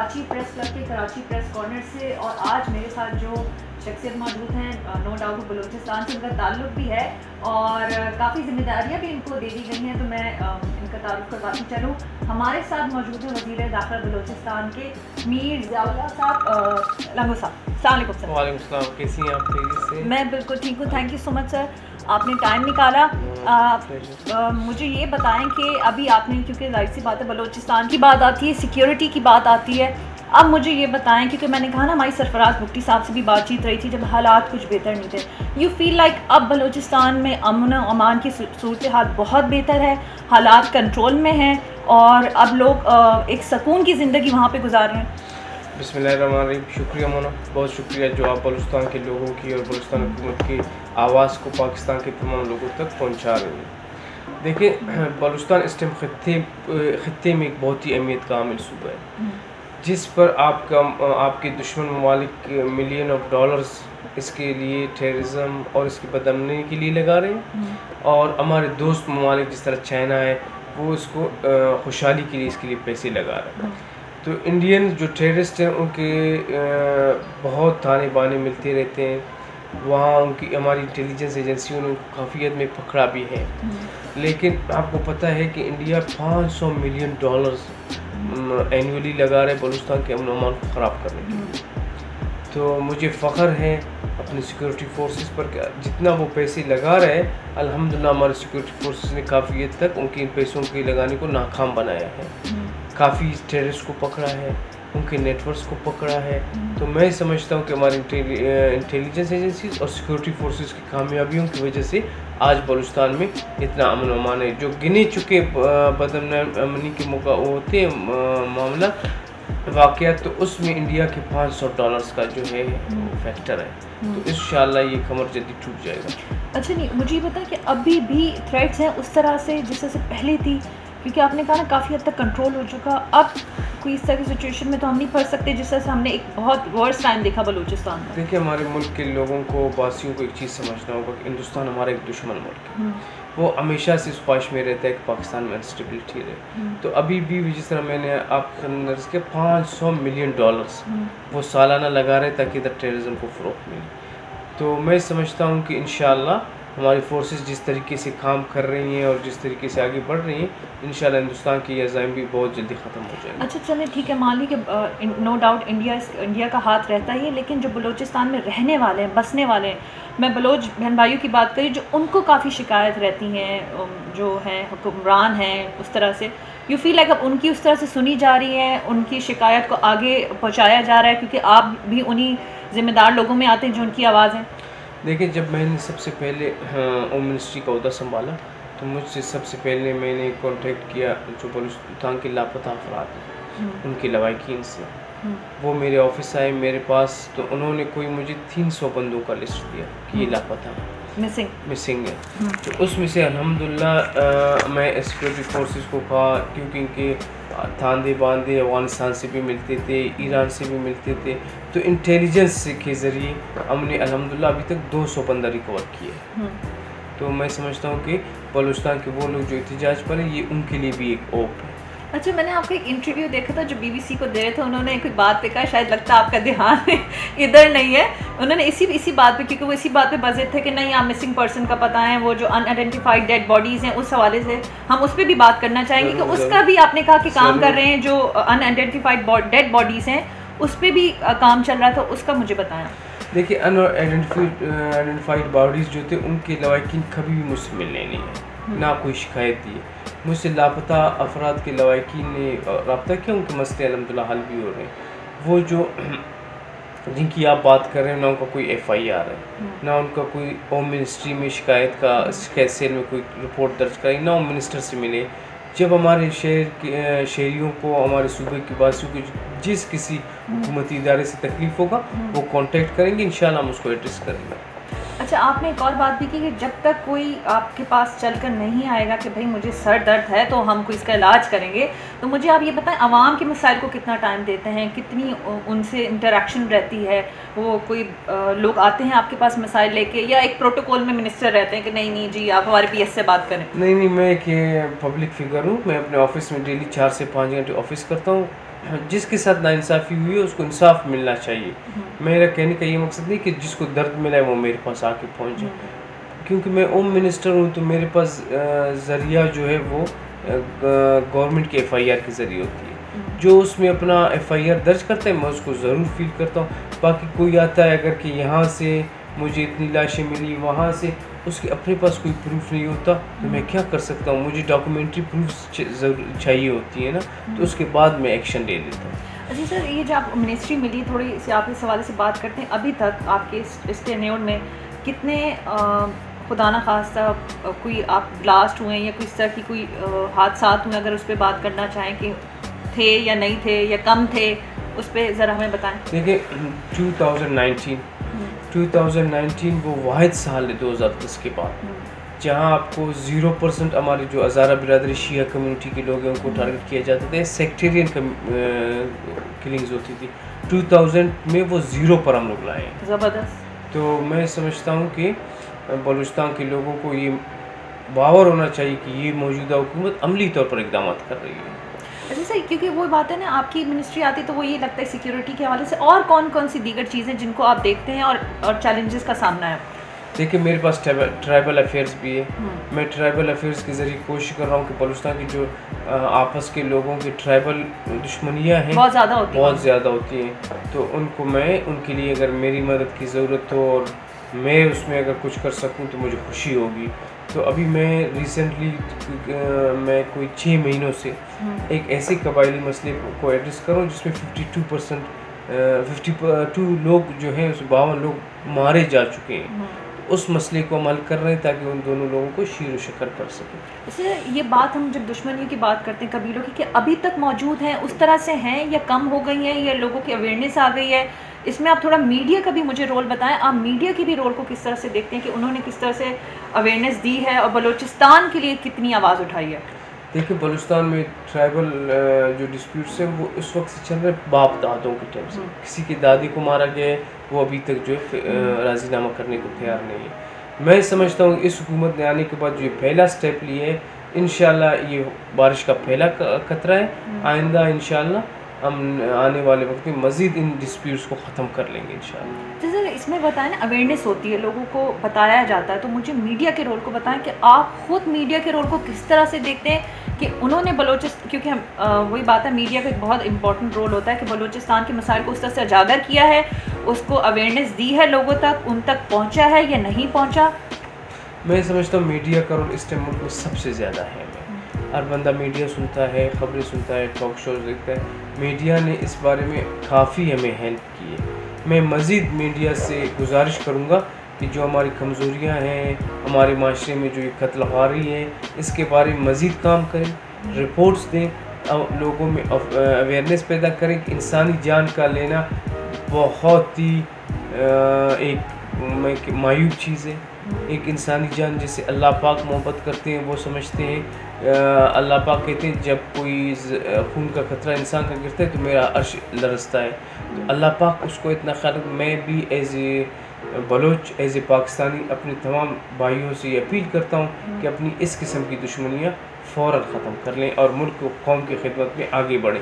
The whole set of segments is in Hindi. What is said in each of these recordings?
कराची प्रेस क्लब के कराची प्रेस कॉर्नर से। और आज मेरे साथ जो शख्सियत मौजूद हैं, नो डाउट बलूचिस्तान से उनका ताल्लुक़ भी है और काफ़ी जिम्मेदारियाँ भी इनको दे दी गई हैं, तो मैं इनका तारुफ करवाती चलूँ। हमारे साथ मौजूद है वज़ीर दाखिला बलूचिस्तान के मीर ज़ियाउल्लाह साहब। लंगो साहब, अस्सलाम वालेकुम सर। वालेकुम सलाम, कैसी हैं आप? तेजी से। मैं बिल्कुल ठीक हूँ, thank you so much sir, आपने टाइम निकाला। मुझे ये बताएं कि अभी आपने, क्योंकि जाहिर सी बात है बलूचिस्तान की बात आती है, सिक्योरिटी की बात आती है, अब मुझे ये बताएं, क्योंकि मैंने कहा ना हमारी सरफराज भुट्टी साहब से भी बातचीत रही थी जब हालात कुछ बेहतर नहीं थे। यू फील लाइक अब बलूचिस्तान में अमन और अमान की सूरत हाल बहुत बेहतर है, हालात कंट्रोल में हैं और अब लोग एक सुकून की ज़िंदगी वहाँ पे गुजार रहे हैं? बिस्मिल्लाहिर्रहमानिर्रहीम। शुक्रिया मोना, बहुत शुक्रिया जो आप बलूचिस्तान के लोगों की और बलूचिस्तान हुकूमत की आवाज़ को पाकिस्तान के तमाम लोगों तक पहुँचा रही है। देखिए, बलूचिस्तान इस टाइम ख़ित्ते में एक बहुत ही अहमियत का आमिल सूबा है, जिस पर आपके दुश्मन ममालिक मिलियन ऑफ डॉलर्स इसके लिए टेररिज्म और इसकी बदअमनी के लिए लगा रहे हैं, और हमारे दोस्त ममालिक जिस तरह चाइना है वो इसको खुशहाली के लिए इसके लिए पैसे लगा रहे हैं। तो इंडियन जो टेररिस्ट हैं उनके बहुत ताने बाने मिलते रहते हैं, वहाँ उनकी हमारी इंटेलिजेंस एजेंसियों ने उनको काफ़ी हद में पकड़ा भी है। लेकिन आपको पता है कि इंडिया 500 मिलियन डॉलर्स एनुअली लगा रहे बलूचिस्तान के अमन अमान को ख़राब करने के लिए। तो मुझे फ़ख्र है अपनी सिक्योरिटी फोर्सेस पर, जितना वो पैसे लगा रहे हैं अल्हम्दुलिल्लाह हमारी सिक्योरिटी फोर्सेस ने काफ़ी हद तक उनके इन पैसों के लगाने को नाकाम बनाया है। काफ़ी टेररिस्ट को पकड़ा है, उनके नेटवर्क्स को पकड़ा है। तो मैं समझता हूँ कि हमारी इंटेलिजेंस एजेंसीज और सिक्योरिटी फोर्सेस की कामयाबियों की वजह से आज बलूचिस्तान में इतना अमन अमान है। जो गिने चुके बदअमनी के मौका होते हैं मामला वाक़यात, तो उसमें इंडिया के $500 का जो है फैक्टर है, तो इंशाअल्लाह ये कमर जल्दी टूट जाएगा। अच्छा, नहीं मुझे ये पता है कि अभी भी थ्रेट्स हैं उस तरह से जिस तरह से पहले थी, क्योंकि आपने कहा ना काफ़ी हद तक कंट्रोल हो चुका, अब कोई इस तरह की सिचुएशन में तो हम नहीं फंस सकते जिस तरह से हमने एक बहुत वर्स्ट टाइम देखा बलूचिस्तान में। देखिए, हमारे मुल्क के लोगों को, वासियों को एक चीज़ समझना होगा कि हिंदुस्तान हमारा एक दुश्मन मुल्क है। वो हमेशा से इस ख्वाहिश में रहता है कि पाकिस्तान में अनस्टेबिलिटी रहे। तो अभी भी जिस तरह मैंने आपके अंदर के $500 मिलियन वो सालाना लगा रहे ताकि इधर टेररिज्म को फ़रोग़ मिले। तो मैं समझता हूँ कि इंशाअल्लाह हमारी फोर्सेस जिस तरीके से काम कर रही हैं और जिस तरीके से आगे बढ़ रही हैं, इंशाअल्लाह हिंदुस्तान की अज़ाइम भी बहुत जल्दी ख़त्म हो जाएंगे। अच्छा चलें, ठीक है, मान ली कि नो डाउट इंडिया का हाथ रहता ही है, लेकिन जो बलूचिस्तान में रहने वाले हैं, बसने वाले हैं, मैं बलोच बहन भाइयों की बात करी जो उनको काफ़ी शिकायत रहती हैं, जो हैं हुक्मरान हैं उस तरह से, यू फील लाइक अब उनकी उस तरह से सुनी जा रही है, उनकी शिकायत को आगे पहुँचाया जा रहा है, क्योंकि आप भी उन्हीं ज़िम्मेदार लोगों में आते हैं जो उनकी आवाज़ है? देखिए, जब मैंने सबसे पहले होम मिनिस्ट्री का ओहदा संभाला तो मुझसे सबसे पहले मैंने कांटेक्ट किया जो बलूचिस्तान के लापता अफराद हैं उनके लवाकिन से। वो मेरे ऑफिस आए मेरे पास, तो उन्होंने कोई मुझे 300 बंदों का लिस्ट दिया कि ये लापता मिसिंग है। तो उसमें से अल्हम्दुलिल्लाह मैं सिक्योरिटी फोर्सेस को कहा, क्योंकि इनके थांदे बांधे अफ़गानिस्तान से भी मिलते थे, ईरान से भी मिलते थे, तो इंटेलिजेंस के ज़रिए हमने अल्हम्दुलिल्लाह अभी तक 200 बंदा रिकवर किए। तो मैं समझता हूँ कि बलूचिस्तान के वो लोग जो एहतिजाज पर हैं, ये उनके लिए भी एक ओप है। अच्छा, मैंने आपका एक इंटरव्यू देखा था जो BBC को दे रहे थे, उन्होंने कोई बात पे कहा, शायद लगता है आपका ध्यान इधर नहीं है, उन्होंने इसी बात पे, क्योंकि वो इसी बात पे बजे थे कि नहीं आप मिसिंग पर्सन का पता है, वो जो अनआइडेंटिफाइड डेड बॉडीज़ हैं, उस हवाले से हम उस पर भी बात करना चाहेंगे कि उसका भी आपने कहा कि काम कर रहे हैं, जो अनआइडेंटिफाइड डेड बॉडीज़ हैं उस पर भी काम चल रहा था, उसका मुझे बताया। देखिए, अनआइडेंटिफाइड बॉडीज़ जो थे उनके लवाकिन कभी भी मुझसे मिलने नहीं है, ना कोई शिकायत दी है। मुझसे लापता अफराद के लवाकिन ने रब्ता किया, उनके मसले अल्हम्दुलिल्लाह हल भी हो रहे हैं। वो जो जिनकी आप बात कर रहे हैं, ना उनका कोई FIR है, ना उनका कोई होम मिनिस्ट्री में शिकायत सेल में कोई रिपोर्ट दर्ज कराई, ना होम मिनिस्टर से मिले। जब हमारे शहर के शहरियों को, हमारे सूबे के वासियों को जिस किसी हुकूमती इदारे से तकलीफ़ होगा वो कांटेक्ट करेंगे, इंशाल्लाह हम उसको एड्रेस करेंगे। अच्छा, आपने एक और बात भी की कि जब तक कोई आपके पास चलकर नहीं आएगा कि भाई मुझे सर दर्द है तो हम कोई इसका इलाज करेंगे, तो मुझे आप ये बताएं आवाम के मसाइल को कितना टाइम देते हैं, कितनी उनसे इंटरेक्शन रहती है, वो कोई लोग आते हैं आपके पास मसाइल लेके, या एक प्रोटोकॉल में मिनिस्टर रहते हैं कि नहीं जी आप हमारे PS से बात करें? नहीं, मैं एक पब्लिक फिगर हूँ, मैं अपने ऑफिस में डेली 4 से 5 घंटे ऑफिस करता हूँ। जिसके साथ नाइंसाफ़ी हुई है उसको इंसाफ मिलना चाहिए। मेरा कहने का ये मकसद नहीं कि जिसको दर्द मिला है वो मेरे पास आके पहुँचे, क्योंकि मैं होम मिनिस्टर हूँ तो मेरे पास ज़रिया जो है वो गवर्नमेंट के FIR के ज़रिए होती है। जो उसमें अपना FIR दर्ज करता है मैं उसको ज़रूर फील करता हूँ। बाकी कोई आता है अगर कि यहाँ से मुझे इतनी लाशें मिली, वहाँ से, उसके अपने पास कोई प्रूफ नहीं होता तो मैं क्या कर सकता हूँ। मुझे डॉक्यूमेंट्री प्रूफ ज़रूर चाहिए होती है ना, तो उसके बाद मैं एक्शन ले लेता हूँ। जी सर, ये जो आप मिनिस्ट्री मिली, थोड़ी सी आप इस हवाले से बात करते हैं। अभी तक आपके इस टेन्योर में कितने खुदा न खास्ता कोई आप ब्लास्ट हुए या किस तरह की कोई हादसात हुए, अगर उस पर बात करना चाहें कि थे या नहीं थे या कम थे, उस पर ज़रा हमें बताएं। देखिए 2019 वो वाहिद साल है 2010 के बाद जहाँ आपको 0% हमारे जो हज़ारा बिरादरी शिया कम्युनिटी के लोग हैं उनको टारगेट किया जाते थे, सेक्टेरियन किलिंग्स होती थी। 2000 में वो 0 पर हम लोग लाए हैं। ज़बरदस्त। तो मैं समझता हूँ कि बलूचिस्तान के लोगों को ये बावर होना चाहिए कि ये मौजूदा हुकूमत अमली तौर पर इक़दाम कर रही है। अच्छा सर, क्योंकि वो बात है ना, आपकी मिनिस्ट्री आती तो वो ये लगता है सिक्योरिटी के हवाले से और कौन कौन सी दीगर चीज़ें जिनको आप देखते हैं और चैलेंजेस का सामना है। देखिए मेरे पास ट्राइबल अफेयर्स भी है। मैं ट्राइबल अफेयर्स के ज़रिए कोशिश कर रहा हूँ कि बलूचिस्तान की जो आपस के लोगों की ट्राइबल दुश्मनियाँ हैं बहुत ज़्यादा होती हैं, तो उनको मैं उनके लिए अगर मेरी मदद की ज़रूरत हो और मैं उसमें अगर कुछ कर सकूँ तो मुझे खुशी होगी। तो अभी मैं रिसेंटली मैं कोई 6 महीनों से एक ऐसे कबायली मसले को एड्रेस कर रहा हूँ जिसमें 52 लोग जो हैं, उस 52 लोग मारे जा चुके हैं। उस मसले को हम हल कर रहे हैं ताकि उन दोनों लोगों को शीर व शक्कर कर सकें। इससे ये बात, हम जब दुश्मनियों की बात करते हैं कबीलों की, कि अभी तक मौजूद हैं, उस तरह से हैं या कम हो गई हैं या लोगों की अवेयरनेस आ गई है, इसमें आप थोड़ा मीडिया का भी मुझे रोल बताएं। आप मीडिया की भी रोल को किस तरह से देखते हैं कि उन्होंने किस तरह से अवेयरनेस दी है और बलूचिस्तान के लिए कितनी आवाज़ उठाई है। देखिए बलूचिस्तान में ट्राइबल जो डिस्प्यूट्स हैं वो उस वक्त से चल रहे बाप दादों के टाइम से। किसी की दादी को मारा गया है, वो अभी तक जो है राज़ीनामा करने को तैयार नहीं है। मैं समझता हूँ इस हुकूमत ने आने के बाद जो पहला स्टेप लिए है, इंशाल्लाह ये बारिश का पहला खतरा है। आइंदा इंशाल्लाह हम आने वाले वक्त में मज़ीद इन डिस्प्यूट्स को ख़त्म कर लेंगे इंशाल्लाह। जैसे इसमें बताएं ना, अवेयरनेस होती है, लोगों को बताया जाता है, तो मुझे मीडिया के रोल को बताएं कि आप खुद मीडिया के रोल को किस तरह से देखते हैं कि उन्होंने बलूचिस्तान, क्योंकि हम वही बात है, मीडिया का एक बहुत इंपॉर्टेंट रोल होता है कि बलूचिस्तान के मसाइल को उस तरह से उजागर किया है, उसको अवेयरनेस दी है, लोगों तक उन तक पहुँचा है या नहीं पहुँचा। मैं समझता हूँ मीडिया का रोल इस टाइम मुल्क में सबसे ज़्यादा है। हर बंदा मीडिया सुनता है, ख़बरें सुनता है, टॉक शोज देखता है। मीडिया ने इस बारे में काफ़ी हमें हेल्प की है। मैं मज़ीद मीडिया से गुजारिश करूँगा कि जो हमारी कमज़ोरियाँ हैं, हमारे माशरे में जो ये कत्ल-ख़वारी है, इसके बारे में मज़ीद काम करें, रिपोर्ट्स दें, लोगों में अवेयरनेस पैदा करें कि इंसानी जान का लेना बहुत ही एक मायूब चीज़ है। एक इंसानी जान जिसे अल्लाह पाक मोहब्बत करते हैं, वो समझते हैं, अल्लाह पाक कहते हैं जब कोई खून का खतरा इंसान का गिरता है तो मेरा अर्श लरसता है। तो अल्लाह पाक उसको इतना ख्याल। मैं भी as a Baloch, as a Pakistani अपने तमाम भाइयों से ये अपील करता हूँ कि अपनी इस किस्म की दुश्मनियाँ फ़ौरन ख़त्म कर लें और मुल्क को कौम की खिदमत में आगे बढ़ें।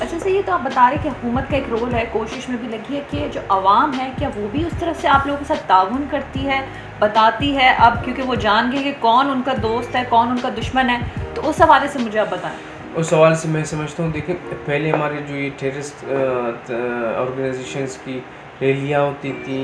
अच्छा सर, ये तो आप बता रहे कि हुकूमत का एक रोल है, कोशिश में भी लगी है कि जो आवाम है क्या वो भी उस तरह से आप लोगों के साथ ताउन करती है, बताती है, अब क्योंकि वो जान गए कि कौन उनका दोस्त है, कौन उनका दुश्मन है, तो उस हवाले से मुझे आप बताएं। उस हवाले से मैं समझता हूँ, देखिए पहले हमारे जो ये टेररिस्ट ऑर्गेनाइजेशंस की रैलियाँ होती थी,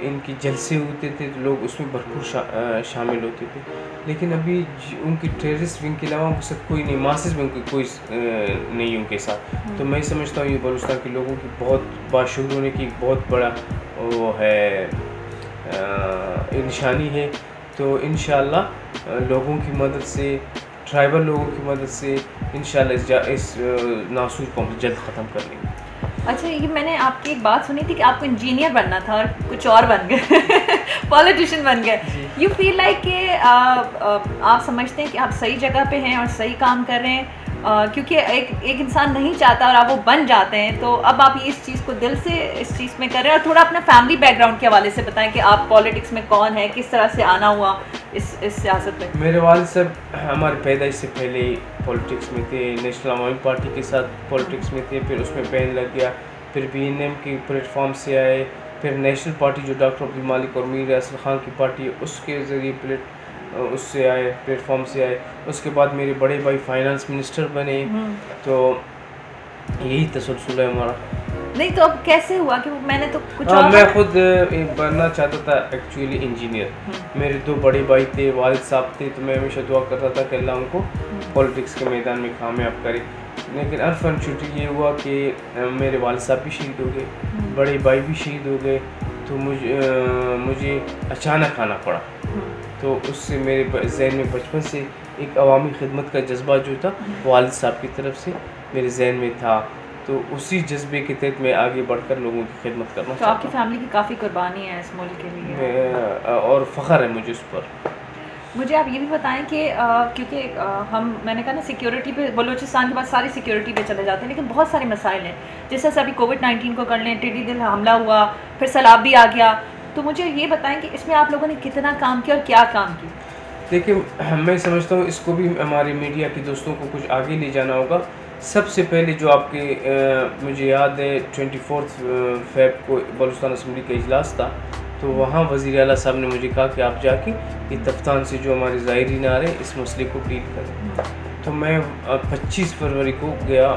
इनकी जलसे होते थे, तो लोग उसमें भरपूर शामिल होते थे। लेकिन अभी उनकी टेररिस्ट विंग के अलावा उनके साथ कोई नहीं, मासेस में उनकी कोई नहीं उनके साथ। तो मैं समझता हूँ ये बलूचिस्तान के लोगों की बहुत बाशऊर होने की बहुत बड़ा वो है निशानी है। तो इंशाअल्लाह लोगों की मदद से, ट्राइबल लोगों की मदद से इंशाअल्लाह इस नासूर को हम जल्द ख़त्म कर लेंगे। अच्छा, ये मैंने आपकी एक बात सुनी थी कि आपको इंजीनियर बनना था और कुछ और बन गए पॉलिटिशियन बन गए। यू फील लाइक कि आप समझते हैं कि आप सही जगह पे हैं और सही काम कर रहे हैं, क्योंकि एक इंसान नहीं चाहता और आप वो बन जाते हैं, तो अब आप ये इस चीज़ को दिल से इस चीज़ में कर रहे हैं। और थोड़ा अपना फैमिली बैकग्राउंड के हवाले से बताएं कि आप पॉलिटिक्स में कौन है, किस तरह से आना हुआ इस सियासत में। मेरे वालिद साहब हमारे पैदाइश से पहले पॉलिटिक्स में थे, नेशनल अवामी पार्टी के साथ पॉलिटिक्स में थे, फिर उसमें बैन लग गया, फिर BNM के प्लेटफॉर्म से आए, फिर नेशनल पार्टी जो डॉक्टर अब्दुल मालिक और मीर असद खान की पार्टी है उसके ज़रिए उससे आए, प्लेटफॉर्म से आए। उसके बाद मेरे बड़े भाई फाइनेंस मिनिस्टर बने, तो यही तसलसल है हमारा। नहीं तो अब कैसे हुआ कि मैंने तो कुछ हाँ, मैं खुद बनना चाहता था एक्चुअली इंजीनियर। मेरे 2 बड़े भाई थे, वालिद साहब थे, तो मैं हमेशा दुआ करता था कि अल्लाह उनको पॉलिटिक्स के मैदान में कामयाब करे। लेकिन अनफॉर्चुनेटली ये हुआ कि मेरे वालिद साहब भी शहीद हो गए, बड़े भाई भी शहीद हो गए, तो मुझे अचानक आना पड़ा। तो उससे मेरे जहन में बचपन से एक अवामी खिदमत का जज्बा जो था वालिद साहब की तरफ से मेरे जहन में था, तो उसी जज्बे के तहत मैं आगे बढ़कर लोगों की खिदमत करना तो आपकी फैमिली की काफ़ी कुर्बानी है इस मुल्क के लिए और फ़ख्र है मुझे उस पर। मुझे आप ये भी बताएं कि क्योंकि मैंने कहा ना सिक्योरिटी पे, बलूचिस्तान के बाद सारी सिक्योरिटी पे चले जाते हैं, लेकिन बहुत सारे मसाइल हैं। जैसे अभी कोविड-19 को कर लें, टिड्डी दिल हमला हुआ, फिर सैलाब भी आ गया, तो मुझे ये बताएं कि इसमें आप लोगों ने कितना काम किया और क्या काम किया? देखिए, मैं समझता हूँ इसको भी हमारे मीडिया के दोस्तों को कुछ आगे ले जाना होगा। सबसे पहले जो आपके मुझे याद है 24 फ़रवरी को बलूचिस्तान असम्बली का इजलास था, तो वहाँ वज़ीर आला साहब ने मुझे कहा कि आप जाके ये तफ्तान से जो हमारे ज़ायरीन आ रहे हैं इस मसले को डील करें। तो मैं 25 फरवरी को गया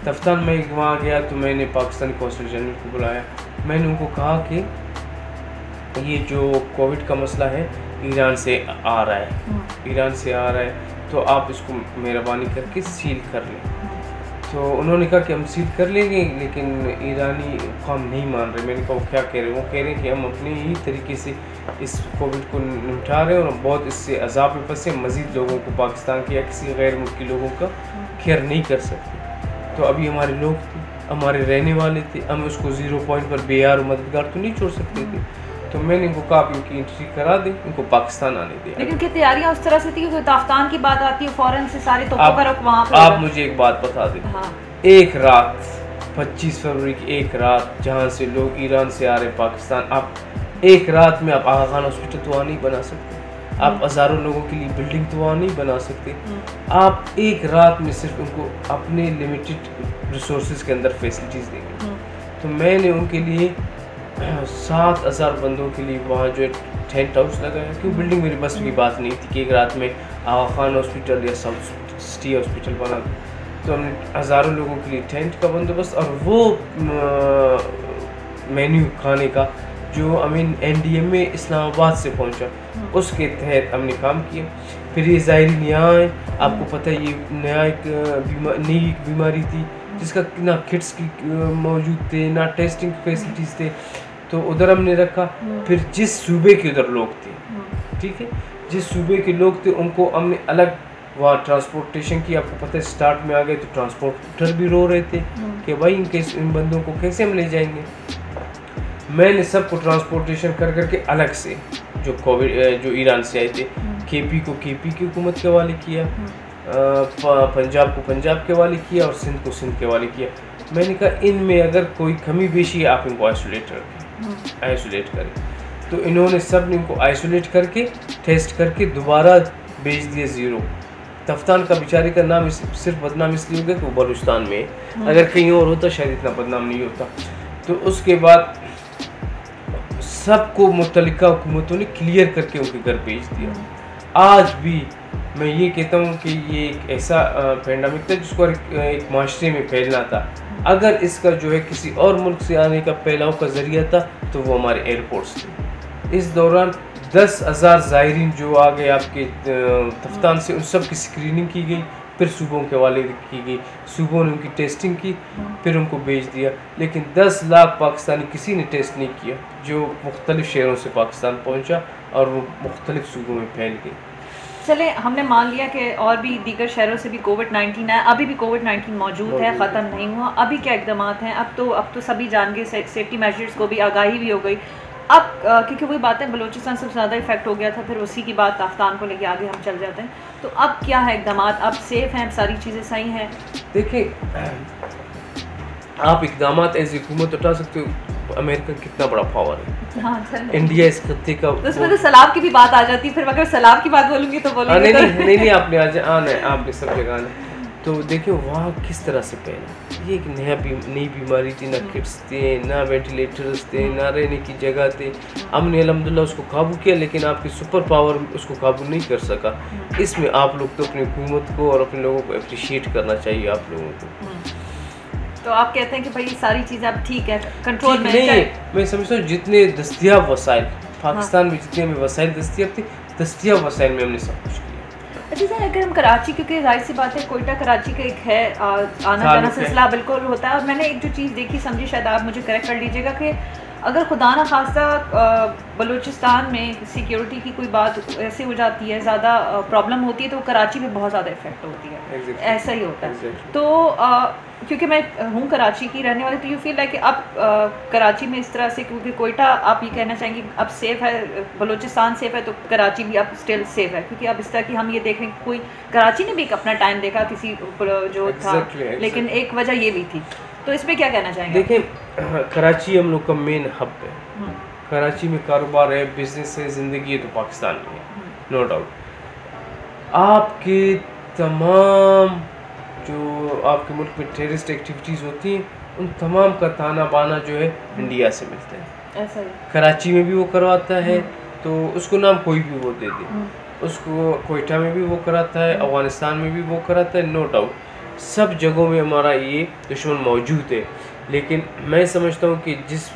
तफ्तान में वहाँ गया, तो मैंने पाकिस्तानी कौंसल जनरल को बुलाया। मैंने उनको कहा कि ये जो कोविड का मसला है ईरान से आ रहा है, तो आप इसको मेहरबानी करके सील कर लें। तो उन्होंने कहा कि हम सील कर लेंगे, लेकिन ईरानी काम नहीं मान रहे। मैंने कहा वो क्या कह रहे हैं? वो कह रहे हैं कि हम अपने ही तरीके से इस कोविड को निपटा रहे हैं और बहुत इससे अजाब में फंसे, मज़ीद लोगों को पाकिस्तान के या किसी गैर मुल्की लोगों का केयर नहीं कर सकते। तो अभी हमारे लोग थे, हमारे रहने वाले थे, हम उसको 0 पॉइंट पर बेयार और मददगार तो नहीं छोड़ सकते थे। तो मैंने इनको कहा आप इनकी एंट्री करा दें, इनको पाकिस्तान आने दें। लेकिन क्या तैयारियां उस तरह से थी कि तफ्तान की बात आती है फ़ौरन से सारे तोपों का रुख वहाँ पे? आप मुझे एक बात बता दें, हाँ। एक रात 25 फरवरी की एक रात जहाँ से लोग ईरान से आ रहे पाकिस्तान, आप एक रात में आप आगा खान हॉस्पिटल तो वहाँ नहीं बना सकते, आप हज़ारों लोगों के लिए बिल्डिंग तो वहाँ नहीं बना सकते। आप एक रात में सिर्फ उनको अपने लिमिटेड रिसोर्सेज के अंदर फैसिलिटीज़ देंगे। तो मैंने उनके लिए 7000 बंदों के लिए वहाँ जो टेंट हाउस लगाया, क्योंकि बिल्डिंग मेरी बस की बात नहीं थी कि एक रात में आगा खान हॉस्पिटल या साउथ सिटी हॉस्पिटल बना। तो हमने हज़ारों लोगों के लिए टेंट का बंदोबस्त और वो मेन्यू खाने का जो NDM में इस्लामाबाद से पहुंचा, उसके तहत हमने काम किया। फिर ये ज़ायरीन यहाँ आए, आपको पता है ये नई बीमारी थी जिसका ना किट्स की मौजूद थे, ना टेस्टिंग फैसिलिटीज़ थे, तो उधर हमने रखा। फिर जिस सूबे के उधर लोग थे, ठीक है, जिस सूबे के लोग थे उनको हमने अलग वहाँ ट्रांसपोर्टेशन की। आपको पता है स्टार्ट में आ गए तो ट्रांसपोर्टर भी रो रहे थे कि भाई इन बंदों को कैसे हम ले जाएंगे। मैंने सबको ट्रांसपोर्टेशन कर करके अलग से जो ईरान से आए थे, KP को KP की हुकूमत के हवाले किया, पंजाब को पंजाब के हवाले किया और सिंध को सिंध के हवाले किया। मैंने कहा इनमें अगर कोई कमी बेशी है आप इनको आइसोलेट करें। तो इन्होंने सब इनको आइसोलेट करके टेस्ट करके दोबारा भेज दिए 0। तफ्तान का बेचारे का नाम सिर्फ बदनाम इसलिए हो गया कि वो बलूचिस्तान में है, अगर कहीं और होता शायद इतना बदनाम नहीं होता। तो उसके बाद सबको मुतल्लिका हुकूमतों ने क्लियर करके उनके घर भेज दिया। आज भी मैं ये कहता हूँ कि ये एक ऐसा पेंडेमिक था जिसको एक माशरे में फैलना था। अगर इसका जो है किसी और मुल्क से आने का फैलाव का ज़रिया था तो वो हमारे एयरपोर्ट्स थे। इस दौरान 10,000 ज़ायरीन जो आ गए आपके तफ्तान से, उन सब की स्क्रीनिंग की गई, फिर सूबों के हवाले की गई, सूबों ने उनकी टेस्टिंग की, फिर उनको भेज दिया। लेकिन 10 लाख पाकिस्तानी किसी ने टेस्ट नहीं किया जो मुख्तलिफ़ शहरों से पाकिस्तान पहुंचा और वो मुख्तलिफ़ सूबों में फैल गई। चले, हमने मान लिया कि और भी दीगर शहरों से भी कोविड-19 है, अभी भी कोविड-19 मौजूद है, ख़त्म नहीं हुआ। अभी क्या इक़दाम हैं? अब तो सभी जान गए, सेफ्टी मेजर्स को भी आगाही भी हो गई। अब क्योंकि वही बात है, बलूचिस्तान सबसे ज़्यादा इफेक्ट हो गया था, फिर उसी की बात तफ्तान को लेके आगे हम चल जाते हैं। तो अब क्या है इक़दाम? अब सेफ़ हैं, सारी चीज़ें सही हैं? देखिए, आप इकदाम एज हुकूमत उठा सकते हो। अमेरिका कितना बड़ा पावर है, हाँ सर, इंडिया इस खत्ते का तो उसमें तो सलाब की भी बात आ जाती है, फिर अगर सलाब की बात बोलूँगी तो बोलूँगी नहीं आपने आज आना है, आपने सब जगह आना है। तो देखिए वहाँ किस तरह से फैला, ये एक नई बीमारी थी, ना किट्स थे, ना वेंटिलेटर्स थे, ना रहने की जगह थे। हमने अल्हम्दुलिल्लाह उसको काबू किया, लेकिन आपकी सुपर पावर उसको काबू नहीं कर सका। इसमें आप लोग तो अपनी हुकूमत को और अपने लोगों को अप्रिशिएट करना चाहिए आप लोगों को। तो आप कहते हैं कि भाई सारी चीज़ें अब ठीक है, कंट्रोल में नहीं, मैं समझता हूँ जितने दस्तियाब वसाइल पाकिस्तान में, जितने हमें वसाइल दस्तियाब थे, दस्तियाब वसाइल में हमने सब कुछ किया। अच्छा सर, अगर हम कराची, क्योंकि जाहिर सी बात है कोयटा कराची का एक है आना जाना सिलसिला बिल्कुल होता है, और मैंने एक जो चीज़ देखी समझी, शायद आप मुझे करेक्ट कर लीजिएगा, कि अगर खुदा ना खास्ता बलूचिस्तान में सिक्योरिटी की कोई बात ऐसे हो जाती है, ज़्यादा प्रॉब्लम होती है, तो कराची में बहुत ज़्यादा इफेक्ट होती है। ऐसा ही होता है। तो क्योंकि मैं हूँ कराची की रहने वाली, तो यू फील लाइक कि अब कराची में इस तरह से, क्योंकि कोयटा आप ये कहना चाहेंगे अब सेफ़ है, बलूचिस्तान सेफ़ है, तो कराची भी अब स्टिल सेफ़ है, क्योंकि अब इस तरह की हम ये देख रहे हैं कोई कराची ने भी एक अपना टाइम देखा किसी जो था, लेकिन एक वजह ये भी थी। तो इस पर क्या कहना चाहेंगे? देखिए कराची हम लोग का मेन हब है, कराची में कारोबार है, बिजनेस है, ज़िंदगी है, तो पाकिस्तान में है, नो डाउट। आपके तमाम जो आपके मुल्क में टेररिस्ट एक्टिविटीज़ होती हैं, उन तमाम का ताना बाना जो है इंडिया से मिलता है। ऐसा ही कराची में भी वो करवाता है, तो उसको नाम कोई भी वो दे दे, उसको कोयटा में भी वो कराता है, अफगानिस्तान में भी वो कराता है, नो डाउट सब जगहों में हमारा ये दुश्मन मौजूद है। लेकिन मैं समझता हूँ कि जिस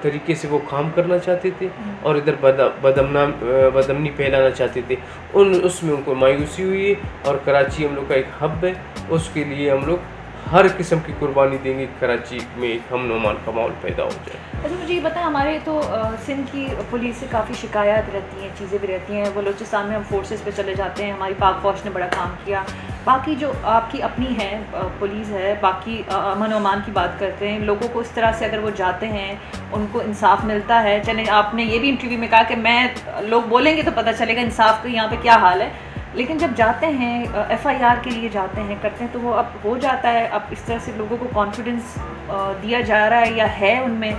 तरीके से वो काम करना चाहते थे और इधर बदअमनी फैलाना चाहते थे, उसमें उनको मायूसी हुई है। और कराची हम लोग का एक हब है, उसके लिए हम लोग हर किस्म की कुर्बानी देंगे, कराची में एक हम-नुमान का माहौल पैदा हो जाए। अच्छा मुझे ये बताएं, हमारे तो सिंध की पुलिस से काफ़ी शिकायत रहती हैं, चीज़ें भी रहती हैं, बलूचिस्तान में हम फोर्सेस पे चले जाते हैं, हमारी पाक फौज ने बड़ा काम किया, बाकी जो आपकी अपनी है पुलिस है, बाकी अमन और अमान की बात करते हैं, लोगों को इस तरह से अगर वो जाते हैं उनको इंसाफ मिलता है। चले आपने ये भी इंटरव्यू में कहा कि मैं लोग बोलेंगे तो पता चलेगा इंसाफ का यहाँ पे क्या हाल है, लेकिन जब जाते हैं FIR के लिए जाते हैं करते हैं, तो वो अब हो जाता है, अब इस तरह से लोगों को कॉन्फिडेंस दिया जा रहा है या है उनमें?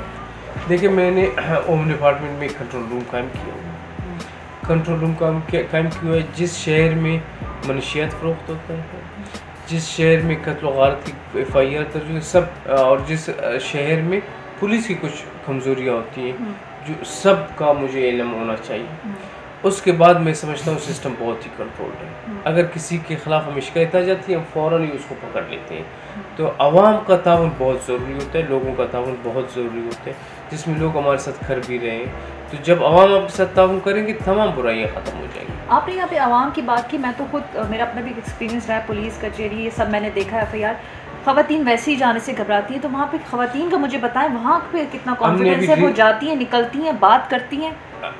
देखिए मैंने होम डिपार्टमेंट में कंट्रोल रूम कायम किया हुआ, कंट्रोल रूम कायम किया है। जिस शहर में मनशियात फ़रोख्त होता है, जिस शहर में कत्ल गारत की FIR दर्ज होती है सब, और जिस शहर में पुलिस की कुछ कमज़ोरियाँ होती हैं, जो सब का मुझे इल्म होना चाहिए। उसके बाद मैं समझता हूँ सिस्टम बहुत ही कंट्रोल्ड है। अगर किसी के ख़िलाफ़ हमें शिकायत आ जाती है, हम फ़ौरन ही उसको पकड़ लेते हैं। तो आवाम का ताउन बहुत ज़रूरी होता है, लोगों का ताउन बहुत ज़रूरी होता है, जिसमें लोग हमारे साथ खर भी रहे हैं। तो जब आवाम आपके साथ ताउन करेंगे, तमाम बुराइयाँ ख़त्म हो जाएंगी। आपने यहाँ पे आवाम की बात की, मैं तो खुद मेरा अपना भी एक्सपीरियंस रहा है, पुलिस कचहरी ये सब मैंने देखा है। FIR ख़वातीन वैसे ही जाने से घबराती हैं, तो वहाँ पे ख़वातीन का मुझे बताएं वहाँ पे कितना कॉन्फिडेंस है, वो जाती हैं, निकलती हैं, बात करती हैं?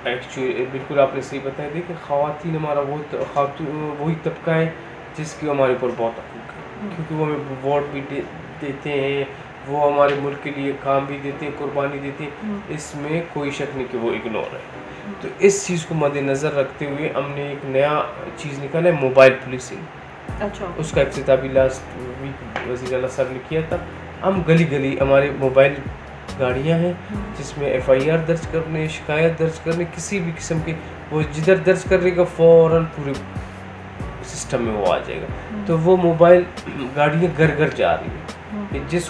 एक्चुअली बिल्कुल आपने सही बताया। देखिए ख़वातीन हमारा वही तबका है जिसकी हमारे ऊपर बहुत हक़ूक़ है, क्योंकि वो हमें वोट भी देते हैं, वो हमारे मुल्क के लिए काम भी देते हैं, कुर्बानी देते हैं, इसमें कोई शक नहीं कि वो इग्नोर है। तो इस चीज़ को मद्देनज़र रखते हुए हमने एक नया चीज़ निकाला है, मोबाइल पुलिसिंग। अच्छा। उसका इफ्तिताह भी लास्ट वीक वज़ीर आला साहब ने किया था। हम गली गली हमारे मोबाइल गाड़ियाँ हैं जिसमें FIR दर्ज करने, शिकायत दर्ज करने, किसी भी किस्म के, वो जिधर दर्ज करेगा फ़ौरन पूरे सिस्टम में वो आ जाएगा। तो वो मोबाइल गाड़ियाँ घर घर जा रही हैं कि जिस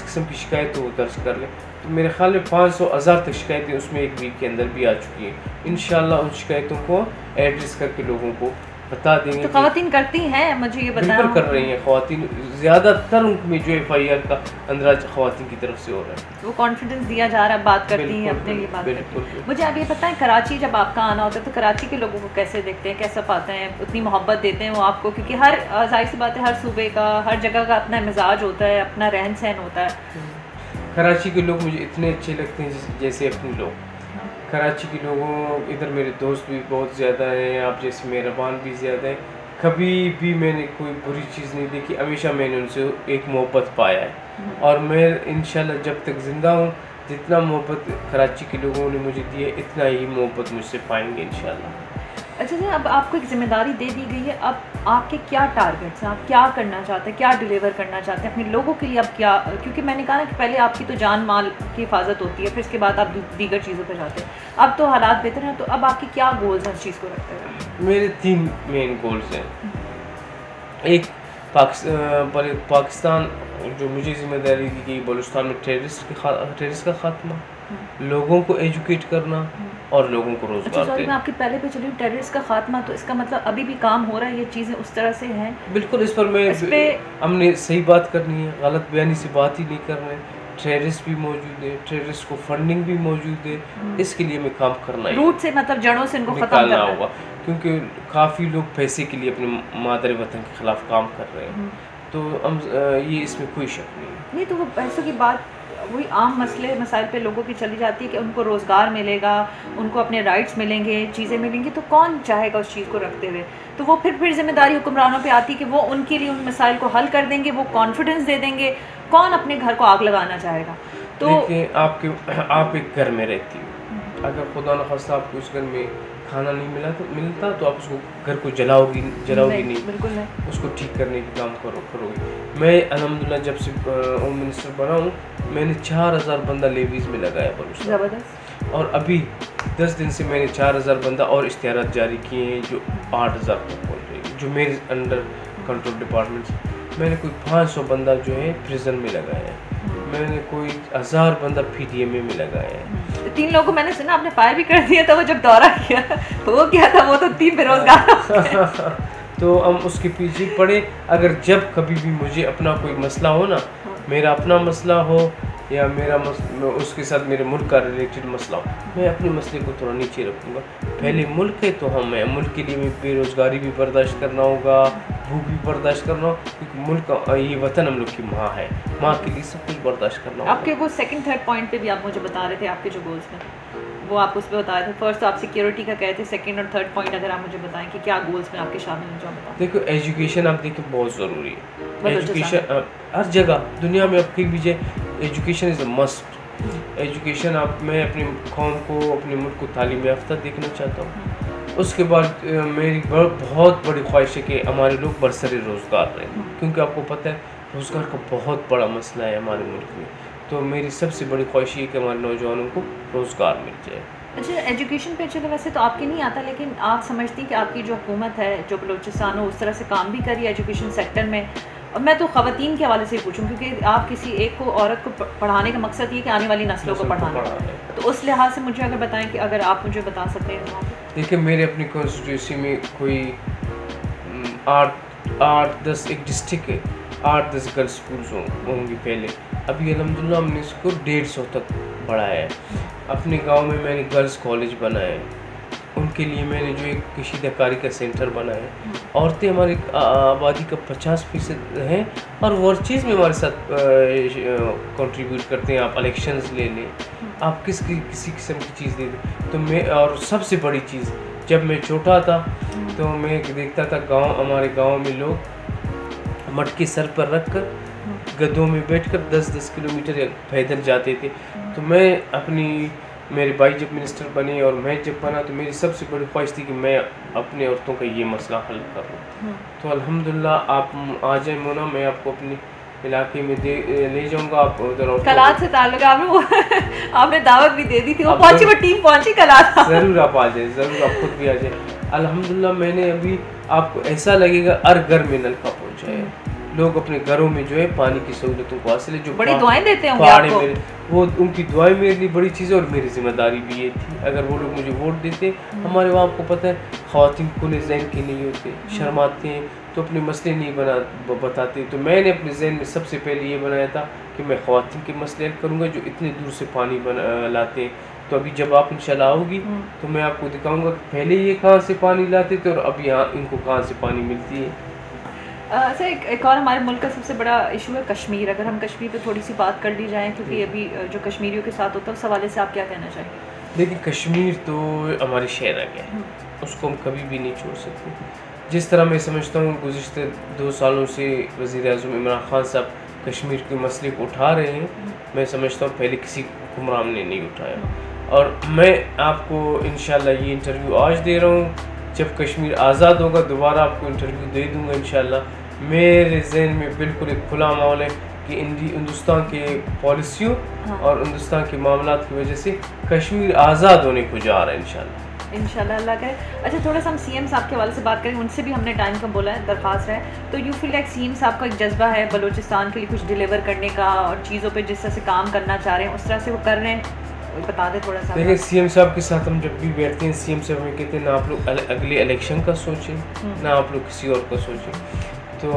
किस्म की शिकायत हो वो दर्ज कर ले। तो मेरे ख्याल में 500,000 तक शिकायतें उसमें एक वीक के अंदर भी आ चुकी हैं। इंशाल्लाह उन शिकायतों को एड्रेस करके लोगों को बता देंगे। तो ख़वातीन करती हैं, मुझे ये बताएं? बिल्कुल कर रही हैं ख़वातीन, ज़्यादातर उनमें जो FIR का अंदराज ख़वातीन की तरफ से हो रहा है, वो कॉन्फिडेंस दिया जा रहा है, बात करती हैं अपने लिए बात करती हैं। मुझे आप ये बताएं, कराची जब आपका आना होता है तो कराची के लोगों को कैसे देखते हैं, कैसे पाते हैं, उतनी मोहब्बत देते हैं वो आपको? क्योंकि हर जाहिर सी बात है हर सूबे का, हर जगह का अपना मिजाज होता है, अपना रहन सहन होता है। कराची के लोग मुझे इतने अच्छे लगते हैं जैसे अपने लोग। कराची के लोगों, इधर मेरे दोस्त भी बहुत ज़्यादा हैं, आप जैसे मेहरबान भी ज़्यादा हैं। कभी भी मैंने कोई बुरी चीज़ नहीं देखी, हमेशा मैंने उनसे एक मोहब्बत पाया है। और मैं इंशाल्लाह जब तक ज़िंदा हूँ, जितना मोहब्बत कराची के लोगों ने मुझे दी है, इतना ही मोहब्बत मुझसे पाएंगे इंशाल्लाह। अच्छा सर, अब आपको एक जिम्मेदारी दे दी गई है, अब आपके क्या टारगेट्स हैं, आप क्या करना चाहते हैं, क्या डिलीवर करना चाहते हैं अपने लोगों के लिए? अब क्या, क्योंकि मैंने कहा ना कि पहले आपकी तो जान माल की हिफाजत होती है, फिर इसके बाद आप दीगर चीज़ों पर जाते हैं। अब तो हालात बेहतर हैं, तो अब आपके क्या गोल्स हैं इस चीज़ को रखते हुए? मेरे 3 मेन गोल्स हैं। एक, पाकिस्तान जो मुझे जिम्मेदारी दी गई, बलूचिस्तान में टेररिस्ट का खात्मा, लोगों को एजुकेट करना और लोगों को रोजगार अच्छा सॉरी, देना। मैं आपके पहले पे चली हूँ, टेररिस्ट का खात्मा, तो इसका मतलब अभी भी काम हो रहा है, ये चीज़ें उस तरह से हैं? बिल्कुल, इस पर हमने सही बात करनी है, गलत बयानी से बात ही नहीं करना है। टेररिस्ट भी मौजूद है, टेररिस्ट को फंडिंग भी मौजूद है, इसके लिए हमें काम करना है, रूट से मतलब जड़ों से इनको खत्म निकालना करना होगा, क्योंकि काफ़ी लोग पैसे के लिए अपने मादर वतन के खिलाफ काम कर रहे हैं। तो हम ये इसमें कोई शक नहीं है। नहीं, तो वो पैसों की बात वही आम मसले मसाइल पे लोगों की चली जाती है कि उनको रोज़गार मिलेगा, उनको अपने राइट्स मिलेंगे, चीज़ें मिलेंगी, तो कौन चाहेगा उस चीज़ को रखते हुए? तो वो फिर जिम्मेदारी हुक्मरानों पे आती है कि वो उनके लिए उन मसाइल को हल कर देंगे, वो कॉन्फिडेंस दे देंगे। कौन अपने घर को आग लगाना चाहेगा? तो देखिए, आप एक घर में रहती हो, अगर खुदा न खास्ता आपको उस घर में खाना नहीं मिलता तो आप उसको घर को जलाओगी नहीं, बिल्कुल नहीं। उसको ठीक करने की काम करोगे। मैं अल्हम्दुलिल्लाह जब से होम मिनिस्टर बना हूँ, मैंने 4000 बंदा लेवीज़ में लगाया बलूचिस्तान, ज़बरदस्त। और अभी 10 दिन से मैंने 4000 बंदा और इश्तिहारात जारी किए हैं जो 8000 तक पहुँच जाएगी, जो मेरे अंडर कंट्रोल डिपार्टमेंट से। मैंने कोई 500 बंदा जो है प्रिजन में लगाया है, मैंने कोई 1000 बंदा PDMA में लगाया है। 3 लोगों को मैंने सुना आपने फायर भी कर दिया था, वो जब दौरा किया तो वो क्या था, वो तो 3 बेरोजगार तो हम उसके पीछे पड़े। अगर जब कभी भी मुझे अपना कोई मसला हो ना, मेरा अपना मसला हो या उसके साथ मेरे मुल्क का रिलेटेड मसला हो, मैं अपने मसले को थोड़ा नीचे रखूँगा। पहले मुल्क है तो हमें मुल्क के लिए भी बेरोज़गारी भी बर्दाश्त करना होगा, भूख भी बर्दाश्त करना होगा, क्योंकि मुल्क ये वतन हम लोग की माँ है, माँ के लिए सब कुछ बर्दाश्त करना होगा। आपके वो सेकंड थर्ड पॉइंट पे भी आप मुझे बता रहे थे, आपके जो गोल्स में वो आप उस पर बता रहे थे। फर्स्ट तो आप सिक्योरिटी का कहते थे, सेकंड और थर्ड पॉइंट अगर आप मुझे बताएं कि क्या गोल्स में आपके शामिल हैं, जो बताएं। देखो, एजुकेशन आप देखिए बहुत ज़रूरी है। एजुकेशन हर जगह दुनिया में आप कहीं भी जाए, education is a must. Education मैं अपनी कौम को, अपने मुल्क को तालीम याफ्ता देखना चाहता हूँ। उसके बाद मेरी बहुत बड़ी ख्वाहिश है कि हमारे लोग बरसरे रोज़गार रहें, क्योंकि आपको पता है रोज़गार का बहुत बड़ा मसला है हमारे मुल्क में। तो मेरी सबसे बड़ी ख्वाहिश है कि हमारे नौजवानों को रोज़गार मिल जाए। अच्छा, एजुकेशन पे चलो वैसे तो आपके नहीं आता, लेकिन आप समझती कि आपकी जो हुकूमत है, जो बलूचिस्तान हो, उस तरह से काम भी करी है एजुकेशन सेक्टर में? और मैं तो ख़वातीन के हवाले से पूछूं, क्योंकि आप किसी एक को औरत को पढ़ाने का मकसद ये कि आने वाली नस्लों को पढ़ाना है, तो उस लिहाज से मुझे अगर बताएं कि अगर आप मुझे बता सकते हैं। देखिए, मेरे अपनी कॉन्स्टिट्यूंसी में कोई 8-10 एक डिस्ट्रिक्ट है, 8-10 गर्ल्स स्कूल्स होंगी पहले। अभी अल्हम्दुलिल्लाह हमने इसको 150 तक बढ़ाया है। अपने गांव में मैंने गर्ल्स कॉलेज बनाया है, उनके लिए मैंने जो एक कशीदाकारी का सेंटर बनाया है। औरतें हमारी आबादी का 50% हैं और वो हर चीज़ में हमारे साथ कंट्रीब्यूट करते हैं। आप इलेक्शंस ले लें, आप किसी किस्म की चीज़ दे दें। तो मैं, और सबसे बड़ी चीज़, जब मैं छोटा था तो मैं देखता था हमारे गाँव में लोग मटके सर पर रख कर गधों में बैठकर 10-10 किलोमीटर पैदल जाते थे। तो मैं मेरे भाई जब मिनिस्टर बने और मैं जब बना, तो मेरी सबसे बड़ी ख्वाहिश थी कि मैं अपने औरतों का ये मसला हल करूँ। तो अल्हम्दुलिल्लाह आप आ जाए मोना, मैं आपको अपने इलाके में ले जाऊँगा। आप उधर कलात से ताल्लुक आपने दावत भी दे दी थी, वो पहुंची, वो टीम पहुंची कलात। ज़रूर आप आ जाए, ज़रूर आप खुद भी आ जाए। अल्हम्दुलिल्लाह मैंने अभी, आपको ऐसा लगेगा हर घर में नलका पहुँचा है। लोग अपने घरों में जो है पानी की सहूलतों को हासिल है। जो बड़ी दुआएं देते होंगे आपको। वो उनकी दुआएं मेरे लिए बड़ी चीज़ है, और मेरी जिम्मेदारी भी ये थी। अगर वो लोग मुझे वोट देते, हमारे वहाँ आपको पता है ख़वातीन खुले ज़हन के नहीं होते, शर्माते हैं, तो अपने मसले नहीं बताते। तो मैंने अपने जहन में सबसे पहले ये बनाया था कि मैं ख़वातीन के मसले हल करूँगा जो इतने दूर से पानी लाते हैं। तो अभी जब आप इंशाल्लाह आओगी तो मैं आपको दिखाऊँगा कि पहले ये कहाँ से पानी लाते थे और अब यहाँ इनको कहाँ से पानी मिलती है। सर, एक और हमारे मुल्क का सबसे बड़ा इशू है कश्मीर। अगर हम कश्मीर पे थोड़ी सी बात कर ली जाए, क्योंकि अभी जो कश्मीरियों के साथ होता है, उस हवाले से आप क्या कहना चाहेंगे? देखिए, कश्मीर तो हमारी शहर है, उसको हम कभी भी नहीं छोड़ सकते। जिस तरह मैं समझता हूँ गुज़िश्ते 2 सालों से वज़ीर-ए-आज़म इमरान खान साहब कश्मीर के मसले को उठा रहे हैं, मैं समझता हूँ पहले किसी हुक्मरान ने नहीं उठाया। और मैं आपको इंशाल्लाह ये इंटरव्यू आज दे रहा हूँ, जब कश्मीर आज़ाद होगा दोबारा आपको इंटरव्यू दे दूँगा इंशाल्लाह। मेरे जहन में बिल्कुल एक खुला माहौल है कि हिंदुस्तान के पॉलिसियों और हिंदुस्तान के मामलात की वजह से कश्मीर आज़ाद होने को जा रहा है इंशाल्लाह अल्लाह करे। अच्छा, थोड़ा सा हम सीएम साहब के हवाले से बात करें, उनसे भी हमने टाइम कम बोला है, दरख्वास्त है, तो यू फील लाइक सीएम साहब का एक जज्बा है बलूचिस्तान के लिए कुछ डिलीवर करने का और चीज़ों पे जिस तरह से काम करना चाह रहे हैं उस तरह से वो कर रहे हैं, बता दें थोड़ा सा। देखिए, सीएम साहब के साथ हम जब भी बैठते हैं, सीएम साहब हमें कहते हैं ना आप लोग अगले इलेक्शन का सोचें, ना आप लोग किसी और का सोचें, तो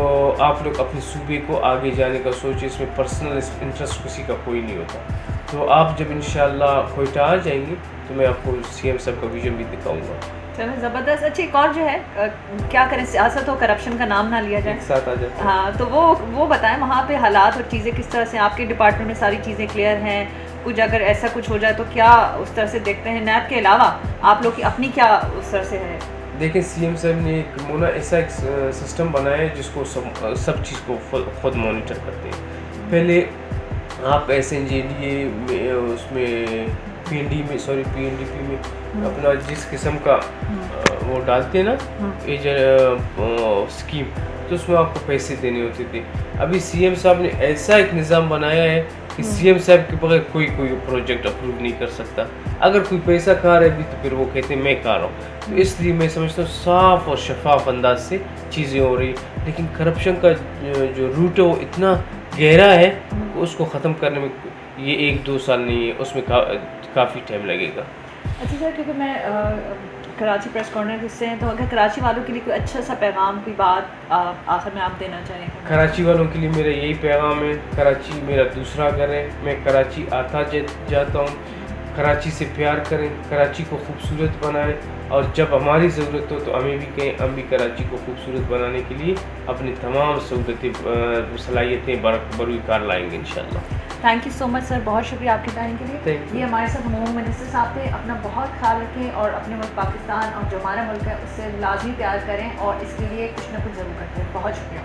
आप लोग अपने सूबे को आगे जाने का सोचें, इसमें पर्सनल इंटरेस्ट किसी का कोई नहीं होता। तो आप जब इंशाल्लाह कोयटा आ जाएंगे तो मैं आपको सीएम साहब का विजन भी दिखाऊंगा। चलो ज़बरदस्त। अच्छा, एक और जो है क्या करें, सियासत हो, करप्शन का नाम ना लिया जाए, एक साथ आ जाते हैं। हाँ, तो वो बताएं वहाँ पे हालात और चीज़ें किस तरह से, आपके डिपार्टमेंट में सारी चीज़ें क्लियर हैं, कुछ अगर ऐसा कुछ हो जाए तो क्या उस तरह से देखते हैं, नैब के अलावा आप लोग की अपनी क्या उस तरह से है? देखिए, सीएम साहब ने एक मोना ऐसा एक सिस्टम बनाया है जिसको सब चीज़ को खुद मॉनिटर करते हैं। पहले आप SNJDA में, उसमें PNDP में अपना जिस किस्म का वो डालते हैं ना एज स्कीम, तो उसमें आपको पैसे देने होते थे। अभी सीएम साहब ने ऐसा एक निज़ाम बनाया है कि सीएम साहब के बगैर कोई प्रोजेक्ट अप्रूव नहीं कर सकता। अगर कोई पैसा खा रहा है भी तो फिर वो कहते हैं मैं खा रहा हूँ। तो इसलिए मैं समझता हूँ साफ़ और शफाफ अंदाज से चीज़ें हो रही, लेकिन करप्शन का जो रूट है वो इतना गहरा है कि उसको ख़त्म करने में ये 1-2 साल नहीं है, उसमें काफ़ी टाइम लगेगा। अच्छा सर, क्योंकि मैं कराची प्रेस कॉर्नर से हैं, तो अगर कराची वालों के लिए कोई अच्छा सा पैगाम, कोई बात आखिर में आप देना चाहेंगे? कराची वालों के लिए मेरा यही पैगाम है, कराची मेरा दूसरा घर है, मैं कराची आता जाता हूँ। कराची से प्यार करें, कराची को खूबसूरत बनाएं, और जब हमारी ज़रूरत हो तो हमें भी कहें, हम भी कराची को खूबसूरत बनाने के लिए अपनी तमाम सहूलतें सलाहियतें बरूकार लाएंगे इंशाल्लाह। Thank you so much sir, बहुत शुक्रिया आपके टाइम के लिए। ये हमारे साथ होम मिनिस्टर साहब थे। अपना बहुत ख्याल रखें और अपने मुल्क पाकिस्तान और जो हमारा मुल्क है उससे लाजमी प्यार करें और इसके लिए कुछ ना कुछ ज़रूर करते हैं। बहुत शुक्रिया।